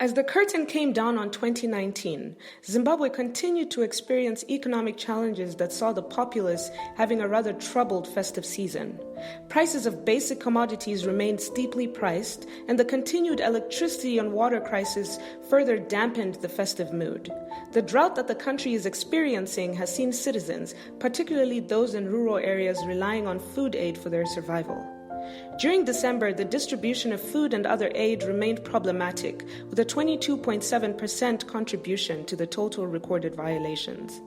As the curtain came down on 2019, Zimbabwe continued to experience economic challenges that saw the populace having a rather troubled festive season. Prices of basic commodities remained steeply priced, and the continued electricity and water crisis further dampened the festive mood. The drought that the country is experiencing has seen citizens, particularly those in rural areas, relying on food aid for their survival. During December, the distribution of food and other aid remained problematic, with a 22.7% contribution to the total recorded violations.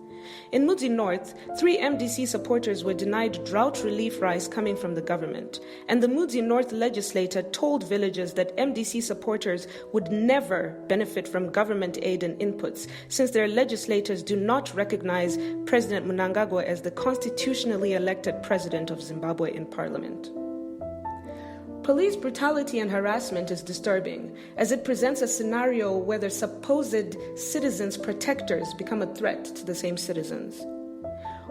In Mudzi North, 3 MDC supporters were denied drought relief rice coming from the government, and the Mudzi North legislator told villagers that MDC supporters would never benefit from government aid and inputs, since their legislators do not recognize President Mnangagwa as the constitutionally elected president of Zimbabwe in parliament. Police brutality and harassment is disturbing, as it presents a scenario where the supposed citizens' protectors become a threat to the same citizens.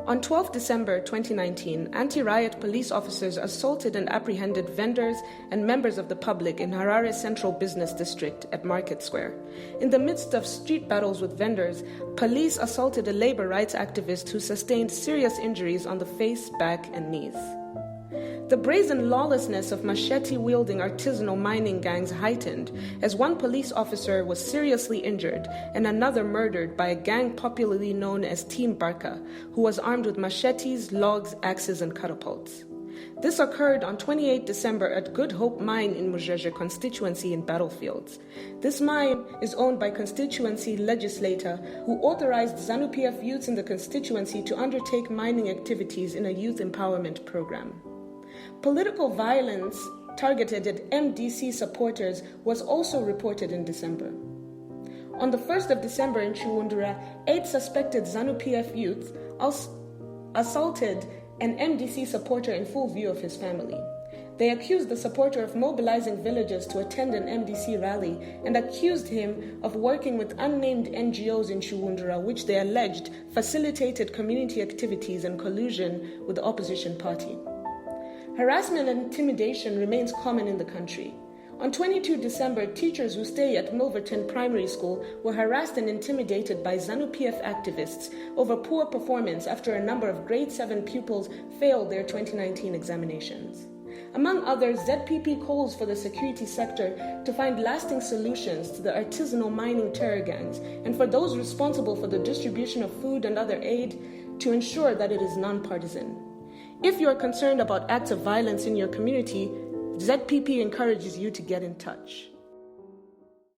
On 12 December 2019, anti-riot police officers assaulted and apprehended vendors and members of the public in Harare's central business district at Market Square. In the midst of street battles with vendors, police assaulted a labor rights activist who sustained serious injuries on the face, back, and knees. The brazen lawlessness of machete-wielding artisanal mining gangs heightened as one police officer was seriously injured and another murdered by a gang popularly known as Team Barca, who was armed with machetes, logs, axes, and catapults. This occurred on 28 December at Good Hope Mine in Mujeje constituency in Battlefields. This mine is owned by constituency legislator who authorized ZANU-PF youths in the constituency to undertake mining activities in a youth empowerment program. Political violence targeted at MDC supporters was also reported in December. On the 1st of December in Chiwundura, 8 suspected ZANU-PF youths assaulted an MDC supporter in full view of his family. They accused the supporter of mobilizing villagers to attend an MDC rally and accused him of working with unnamed NGOs in Chiwundura, which they alleged facilitated community activities in collusion with the opposition party. Harassment and intimidation remains common in the country. On 22 December, teachers who stay at Milverton Primary School were harassed and intimidated by ZANU-PF activists over poor performance after a number of grade 7 pupils failed their 2019 examinations. Among others, ZPP calls for the security sector to find lasting solutions to the artisanal mining terror gangs and for those responsible for the distribution of food and other aid to ensure that it is non-partisan. If you are concerned about acts of violence in your community, ZPP encourages you to get in touch.